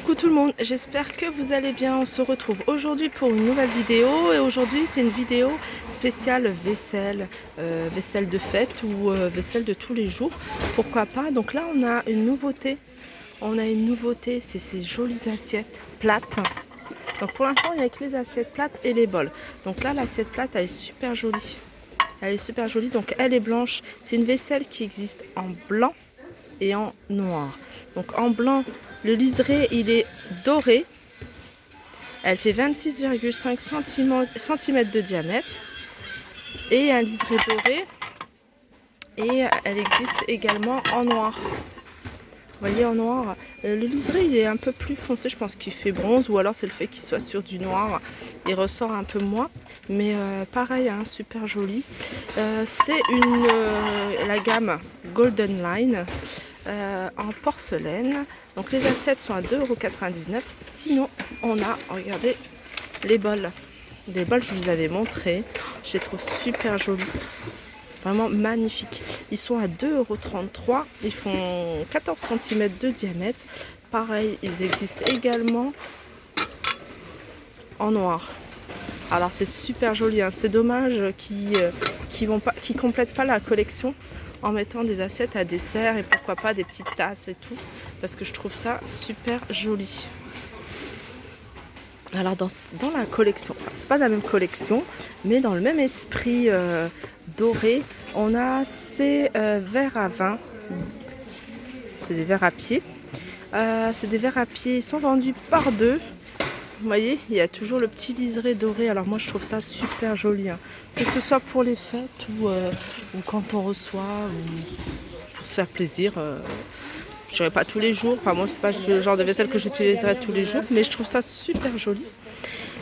Coucou tout le monde, j'espère que vous allez bien. On se retrouve aujourd'hui pour une nouvelle vidéo et aujourd'hui c'est une vidéo spéciale vaisselle, vaisselle de fête ou vaisselle de tous les jours, pourquoi pas. Donc là on a une nouveauté, c'est ces jolies assiettes plates. Donc pour l'instant il n'y a que les assiettes plates et les bols. Donc là l'assiette plate elle est super jolie, donc elle est blanche. C'est une vaisselle qui existe en blanc et en noir. Donc en blanc, le liseré il est doré. Elle fait 26,5 cm de diamètre et un liseré doré. Et elle existe également en noir. Vous voyez en noir, le liseré il est un peu plus foncé, je pense qu'il fait bronze ou alors c'est le fait qu'il soit sur du noir, il ressort un peu moins, mais pareil, hein, super joli. C'est la gamme Golden Line en porcelaine. Donc les assiettes sont à 2,99 €. Sinon on a, regardez, les bols. Les bols je vous avais montré, je les trouve super jolis. Vraiment magnifique. Ils sont à 2,33 €. Ils font 14 cm de diamètre. Pareil, ils existent également en noir. Alors c'est super joli, hein. C'est dommage qu'ils complètent pas la collection en mettant des assiettes à dessert et pourquoi pas des petites tasses et tout. Parce que je trouve ça super joli. Alors dans la collection, enfin c'est pas la même collection, mais dans le même esprit doré, on a ces verres à vin. C'est des verres à pied. C'est des verres à pied, ils sont vendus par deux. Vous voyez, il y a toujours le petit liseré doré. Alors moi je trouve ça super joli, hein. Que ce soit pour les fêtes ou quand on reçoit ou pour se faire plaisir. Je dirais pas tous les jours, enfin moi c'est pas le genre de vaisselle que j'utiliserai tous les jours, mais je trouve ça super joli.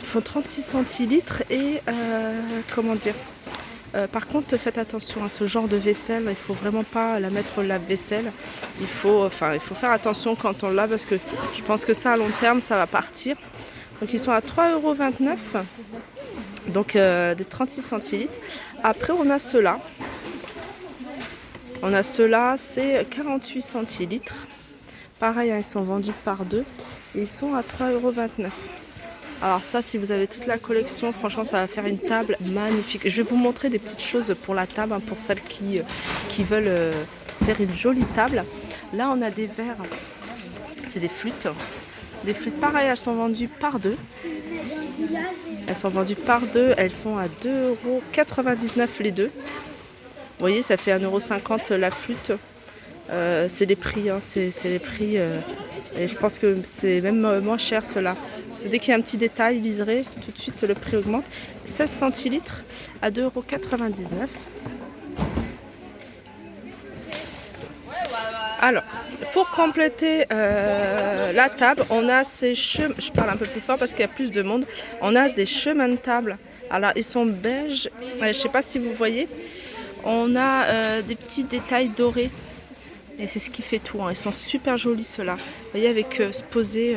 Ils font 36 centilitres et comment dire, par contre faites attention à ce genre de vaisselle, il faut vraiment pas la mettre au lave-vaisselle. Il faut faire attention quand on le lave parce que je pense que ça à long terme ça va partir. Donc ils sont à 3,29 €, donc des 36 centilitres. Après on a ceux-là. C'est 48 centilitres. Pareil, hein, ils sont vendus par deux. Ils sont à 3,29 €. Alors ça, si vous avez toute la collection, franchement, ça va faire une table magnifique. Je vais vous montrer des petites choses pour la table, hein, pour celles qui veulent faire une jolie table. Là, on a des verres. C'est des flûtes. Des flûtes, pareil, elles sont vendues par deux. Elles sont à 2,99 € les deux. Vous voyez, ça fait 1,50 € la flûte. C'est les prix, hein, c'est les prix. Et je pense que c'est même moins cher cela. C'est dès qu'il y a un petit détail liseré, tout de suite le prix augmente. 16 centilitres à 2,99 €. Alors, pour compléter la table, on a ces chemins. Je parle un peu plus fort parce qu'il y a plus de monde. On a des chemins de table. Alors, ils sont beige. Je ne sais pas si vous voyez. On a des petits détails dorés. Et c'est ce qui fait tout, hein. Ils sont super jolis ceux-là. Vous voyez, avec se poser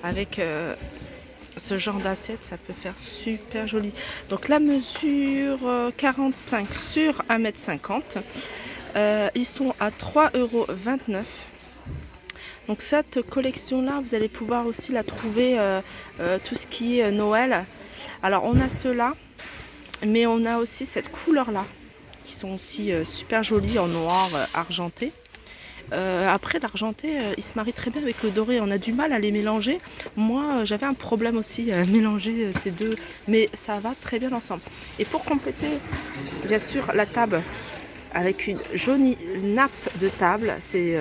avec ce genre d'assiette, ça peut faire super joli. Donc la mesure 45 sur 1,50 m. Ils sont à 3,29 €. Donc cette collection-là, vous allez pouvoir aussi la trouver tout ce qui est Noël. Alors on a ceux-là, mais on a aussi cette couleur-là, qui sont aussi super jolies en noir argenté. Après l'argenté, il se marie très bien avec le doré. On a du mal à les mélanger. Moi, j'avais un problème aussi à mélanger ces deux, mais ça va très bien ensemble. Et pour compléter, bien sûr, la table avec une jolie nappe de table. C'est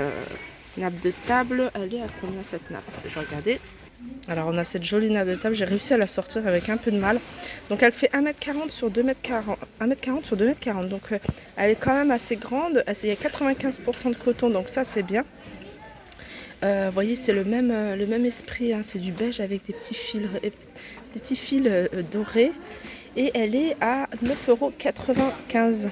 nappe de table. Elle est à combien cette nappe? Je vais regarder. Alors on a cette jolie nappe de table, j'ai réussi à la sortir avec un peu de mal. Donc elle fait 1,40 m sur 2,40 m. 1,40 m sur 2,40 m. Donc elle est quand même assez grande. Il y a 95% de coton, donc ça c'est bien. Vous voyez, c'est le même esprit, hein. C'est du beige avec des petits fils dorés. Et elle est à 9,95 €.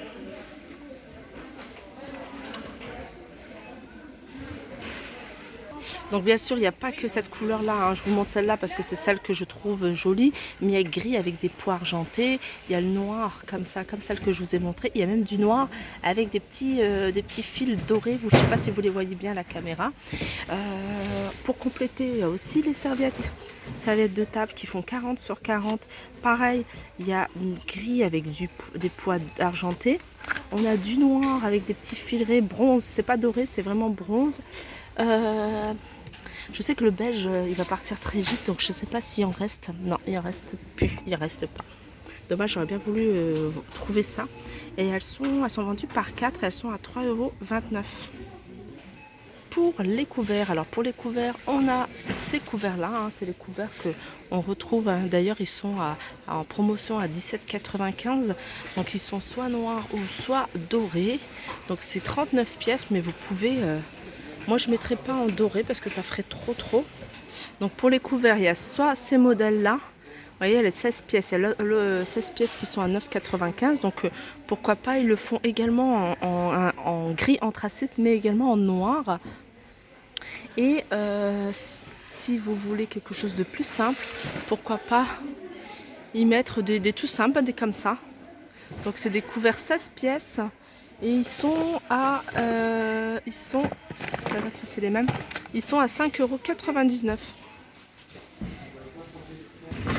Donc bien sûr, il n'y a pas que cette couleur-là, hein. Je vous montre celle-là parce que c'est celle que je trouve jolie. Mais il y a gris avec des pois argentés. Il y a le noir comme ça, comme celle que je vous ai montrée. Il y a même du noir avec des petits fils dorés. Je ne sais pas si vous les voyez bien à la caméra. Pour compléter, il y a aussi les serviettes. Serviettes de table qui font 40 sur 40. Pareil, il y a une gris avec des pois argentés. On a du noir avec des petits filets bronze. C'est pas doré, c'est vraiment bronze. Je sais que le beige, il va partir très vite, donc je sais pas s'il en reste. Non, il en reste plus, il reste pas. Dommage, j'aurais bien voulu trouver ça. Et elles sont vendues par 4, elles sont à 3,29 €. Pour les couverts, alors pour les couverts, on a ces couverts-là, hein, c'est les couverts que on retrouve, hein. D'ailleurs, ils sont en promotion à 17,95 €. Donc ils sont soit noirs ou soit dorés. Donc c'est 39 pièces, mais vous pouvez... moi, je ne mettrais pas en doré parce que ça ferait trop. Donc pour les couverts, il y a soit ces modèles-là. Vous voyez, les 16 pièces. Il y a le 16 pièces qui sont à 9,95 €. Donc pourquoi pas, ils le font également en gris anthracite, mais également en noir. Et si vous voulez quelque chose de plus simple, pourquoi pas y mettre des tout simples, des comme ça. Donc c'est des couverts 16 pièces. Et ils sont à... je regarde si c'est les mêmes. Ils sont à 5,99 €.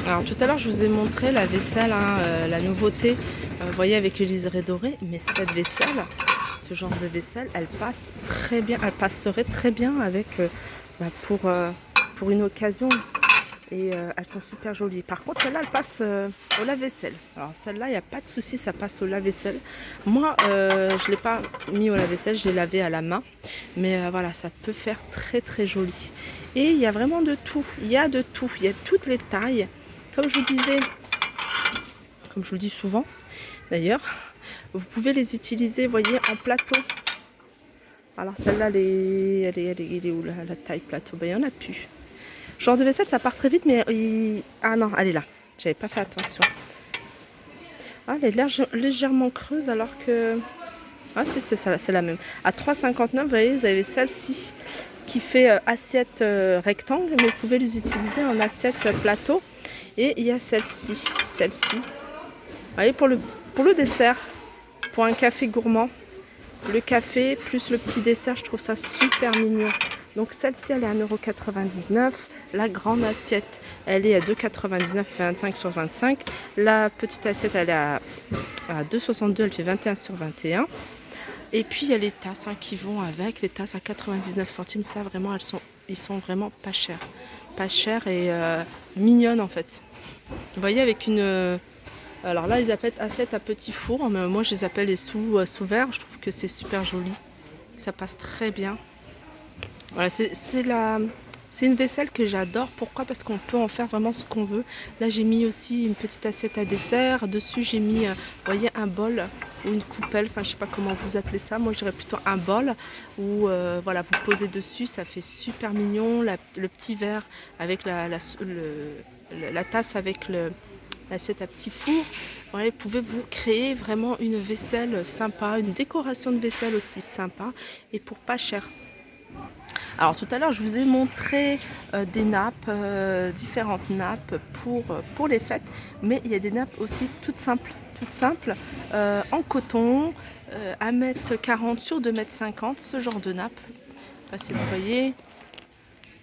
Alors tout à l'heure, je vous ai montré la vaisselle, hein, la nouveauté. Vous voyez, avec les liserés dorés. Mais cette vaisselle, ce genre de vaisselle, elle passe très bien. Elle passerait très bien avec pour une occasion. Et elles sont super jolies. Par contre, celle-là, elle passe au lave-vaisselle. Alors celle-là, il n'y a pas de souci, ça passe au lave-vaisselle. Moi, je ne l'ai pas mis au lave-vaisselle, je l'ai lavé à la main. Mais voilà, ça peut faire très joli. Et il y a vraiment de tout. Il y a de tout. Il y a toutes les tailles. Comme je vous disais, comme je vous le dis souvent, d'ailleurs, vous pouvez les utiliser, vous voyez, en plateau. Alors celle-là, elle est où la taille plateau? Ben, il n'y en a plus. Genre de vaisselle, ça part très vite, mais... Ah non, elle est là. J'avais pas fait attention. Ah, elle est légèrement creuse, alors que... Ah si, c'est la même. À 3,59 €, vous voyez, vous avez celle-ci qui fait assiette rectangle, mais vous pouvez les utiliser en assiette plateau. Et il y a celle-ci. Vous voyez, pour le dessert, pour un café gourmand, le café plus le petit dessert, je trouve ça super mignon. Donc celle-ci, elle est à 1,99 €. La grande assiette, elle est à 2,99 €, 25 sur 25. La petite assiette, elle est à 2,62 €, elle fait 21 sur 21. Et puis il y a les tasses, hein, qui vont avec. Les tasses à 99 centimes, ça vraiment, ils sont vraiment pas chers. Pas chers et mignonnes en fait. Vous voyez, avec une... alors là, ils appellent assiette à petit four, mais moi je les appelle les sous-verres. Je trouve que c'est super joli. Ça passe très bien. Voilà, c'est une vaisselle que j'adore. Pourquoi? Parce qu'on peut en faire vraiment ce qu'on veut. Là, j'ai mis aussi une petite assiette à dessert. Dessus, j'ai mis, vous voyez, un bol ou une coupelle. Enfin, je sais pas comment vous appelez ça. Moi, je dirais plutôt un bol où, voilà, vous posez dessus. Ça fait super mignon. Le petit verre avec la tasse avec l'assiette à petit four. Voilà, vous pouvez vous créer vraiment une vaisselle sympa, une décoration de vaisselle aussi sympa et pour pas cher. Alors tout à l'heure, je vous ai montré des nappes, différentes nappes pour les fêtes, mais il y a des nappes aussi toutes simples en coton, 1,40 m sur 2,50 m, ce genre de nappes. Je sais pas si vous voyez,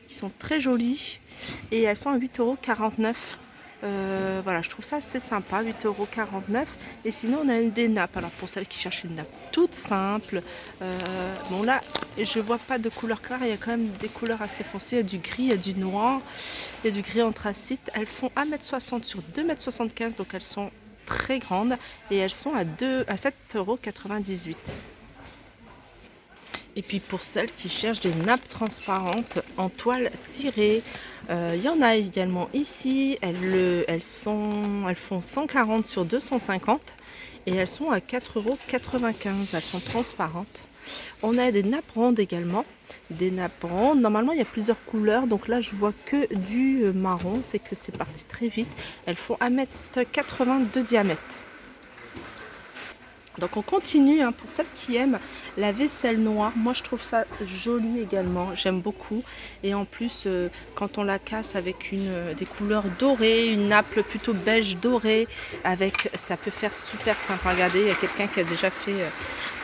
ils sont très jolis et elles sont à 8,49 €. Voilà, je trouve ça assez sympa, 8,49 €. Et sinon, on a des nappes. Alors, pour celles qui cherchent une nappe toute simple, bon là, je vois pas de couleur claire. Il y a quand même des couleurs assez foncées. Il y a du gris, il y a du noir, il y a du gris anthracite. Elles font 1,60 m sur 2,75 m, donc elles sont très grandes et elles sont à 7,98 €. Et puis pour celles qui cherchent des nappes transparentes en toile cirée, il y en a également ici. Elles font 140 sur 250 et elles sont à 4,95 €. Elles sont transparentes. On a des nappes rondes également. Des nappes rondes. Normalement, il y a plusieurs couleurs. Donc là, je vois que du marron. C'est que c'est parti très vite. Elles font 1,80 m de diamètre. Donc on continue, hein, pour celles qui aiment la vaisselle noire. Moi je trouve ça joli également, j'aime beaucoup. Et en plus quand on la casse avec des couleurs dorées, une nappe plutôt beige dorée, avec, ça peut faire super sympa. Regardez, il y a quelqu'un qui a déjà fait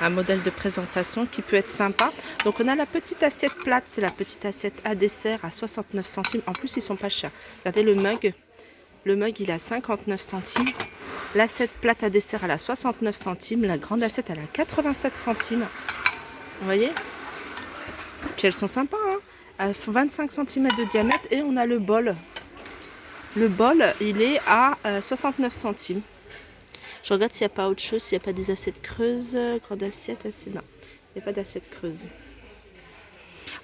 un modèle de présentation qui peut être sympa. Donc on a la petite assiette plate, c'est la petite assiette à dessert à 69 centimes. En plus ils sont pas chers. Regardez le mug. Le mug, il est à 59 centimes. L'assiette plate à dessert, elle a 69 centimes. La grande assiette, elle a 87 centimes. Vous voyez? Puis elles sont sympas, hein. Elles font 25 cm de diamètre. Et on a le bol. Le bol, il est à 69 centimes. Je regarde s'il n'y a pas autre chose, s'il n'y a pas des assiettes creuses. Grande assiette, non. Il n'y a pas d'assiette creuse.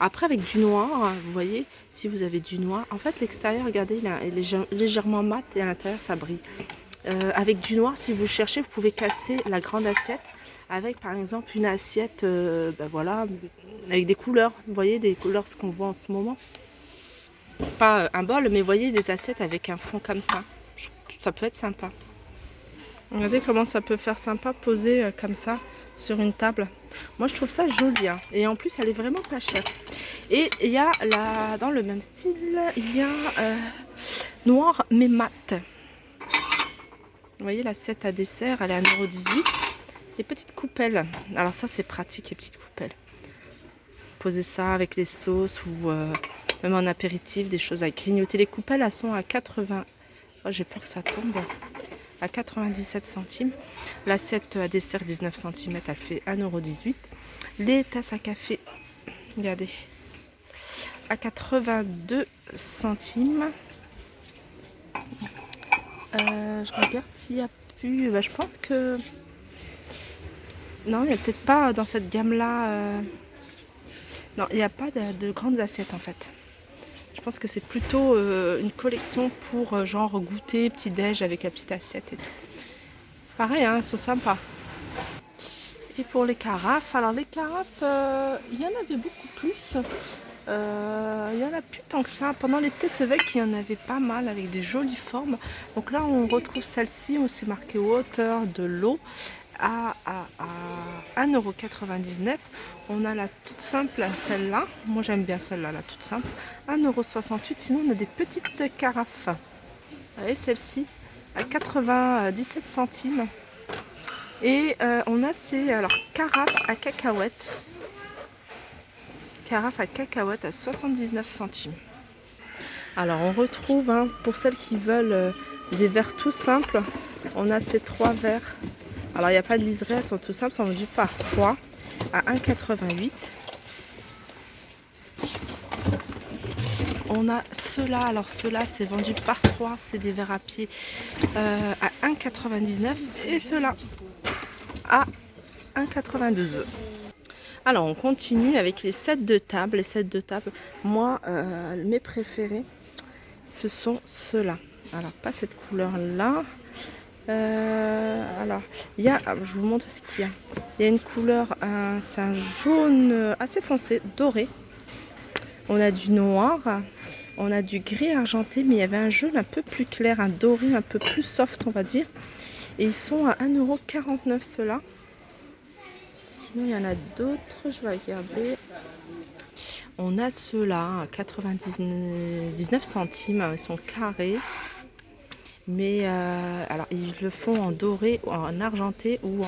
Après, avec du noir, vous voyez, si vous avez du noir, en fait l'extérieur, regardez, il est légèrement mat et à l'intérieur ça brille. Avec du noir, si vous cherchez, vous pouvez casser la grande assiette avec par exemple une assiette, voilà, avec des couleurs, vous voyez, des couleurs, ce qu'on voit en ce moment. Pas un bol, mais vous voyez, des assiettes avec un fond comme ça. Ça peut être sympa. Regardez comment ça peut faire sympa, poser comme ça sur une table. Moi je trouve ça joli, hein. Et en plus elle est vraiment pas chère. Et il y a dans le même style, il y a noir mais mat. Vous voyez l'assiette à dessert, elle est à 1,18 €. Les petites coupelles, alors ça c'est pratique, les petites coupelles. Poser ça avec les sauces ou même en apéritif, des choses à grignoter. Les coupelles elles sont à 80. Oh, j'ai peur que ça tombe. À 97 centimes. L'assiette à dessert 19 cm, elle fait 1,18 €. Les tasses à café, regardez, à 82 centimes. Je regarde s'il y a plus. Je pense que. Non, il n'y a peut-être pas dans cette gamme-là. Non, il n'y a pas de grandes assiettes en fait. Je pense que c'est plutôt une collection pour genre goûter, petit-déj avec la petite assiette et tout. Pareil, hein, elles sont sympas. Et pour les carafes, alors les carafes, il y en avait beaucoup plus. Il y en a plus tant que ça. Pendant l'été, c'est vrai qu'il y en avait pas mal avec des jolies formes. Donc là, on retrouve celle-ci où c'est marqué water de l'eau à 1,99 €. On a la toute simple, celle-là. Moi, j'aime bien celle-là, la toute simple. 1,68 €. Sinon, on a des petites carafes. Vous voyez, celle-ci à 97 centimes. Et on a ces carafes à cacahuètes. Carafe à cacahuètes à 79 centimes. Alors on retrouve, hein, pour celles qui veulent des verres tout simples, on a ces 3 verres. Alors il n'y a pas de liseré, elles sont tout simples, sont vendus par 3 à 1,88 €. On a ceux-là, alors ceux-là c'est vendu par 3, c'est des verres à pied à 1,99 €. Et ceux-là à 1,92 €. Alors on continue avec les sets de table. Les sets de table, moi mes préférés, ce sont ceux-là. Alors pas cette couleur-là. Alors il y a, je vous montre ce qu'il y a. Il y a une couleur, c'est un jaune assez foncé, doré. On a du noir, on a du gris argenté, mais il y avait un jaune un peu plus clair, un doré un peu plus soft on va dire. Et ils sont à 1,49 € ceux-là. Sinon, il y en a d'autres, je vais regarder. On a ceux-là à 99 centimes, ils sont carrés. Mais alors, ils le font en doré, en argenté ou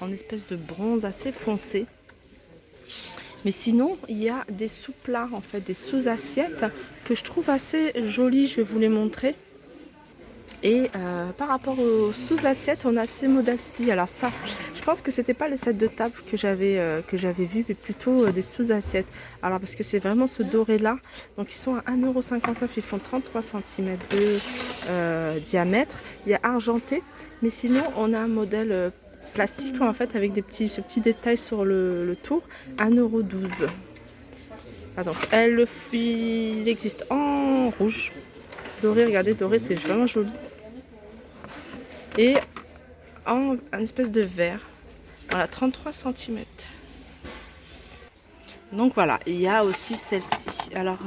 en espèce de bronze assez foncé. Mais sinon, il y a des sous-plats, en fait, des sous-assiettes que je trouve assez jolies. Je vais vous les montrer. Et par rapport aux sous-assiettes, on a ces modèles-ci. Alors ça, je pense que c'était pas les sets de table que j'avais vu, mais plutôt des sous-assiettes. Alors parce que c'est vraiment ce doré-là. Donc ils sont à 1,59 €, ils font 33 cm de diamètre. Il y a argenté, mais sinon on a un modèle plastique en fait avec ce petit détail sur le tour, 1,12 €. Ah, donc il existe en rouge. Doré, regardez, doré, c'est vraiment joli. Et en une espèce de verre. Voilà, 33 cm. Donc voilà, il y a aussi celles-ci. Alors,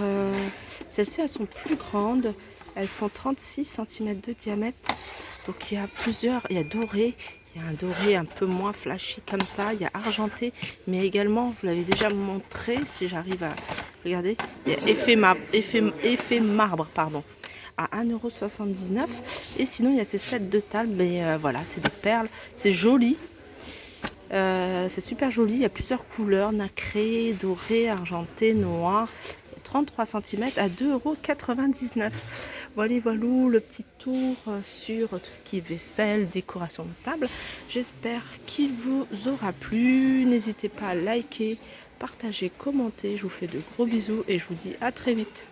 celles-ci, elles sont plus grandes. Elles font 36 cm de diamètre. Donc il y a plusieurs, il y a doré, Il y a un doré un peu moins flashy comme ça. Il y a argenté, mais également, je vous l'avais déjà montré, si j'arrive à regarder, il y a effet marbre, pardon, à 1,79 €. Et sinon, il y a ces sets de table, mais voilà, c'est des perles, c'est joli. C'est super joli, il y a plusieurs couleurs, nacré, doré, argenté, noir, 33 cm à 2,99 €. Voilà, voilà le petit tour sur tout ce qui est vaisselle, décoration de table. J'espère qu'il vous aura plu. N'hésitez pas à liker, partager, commenter. Je vous fais de gros bisous et je vous dis à très vite.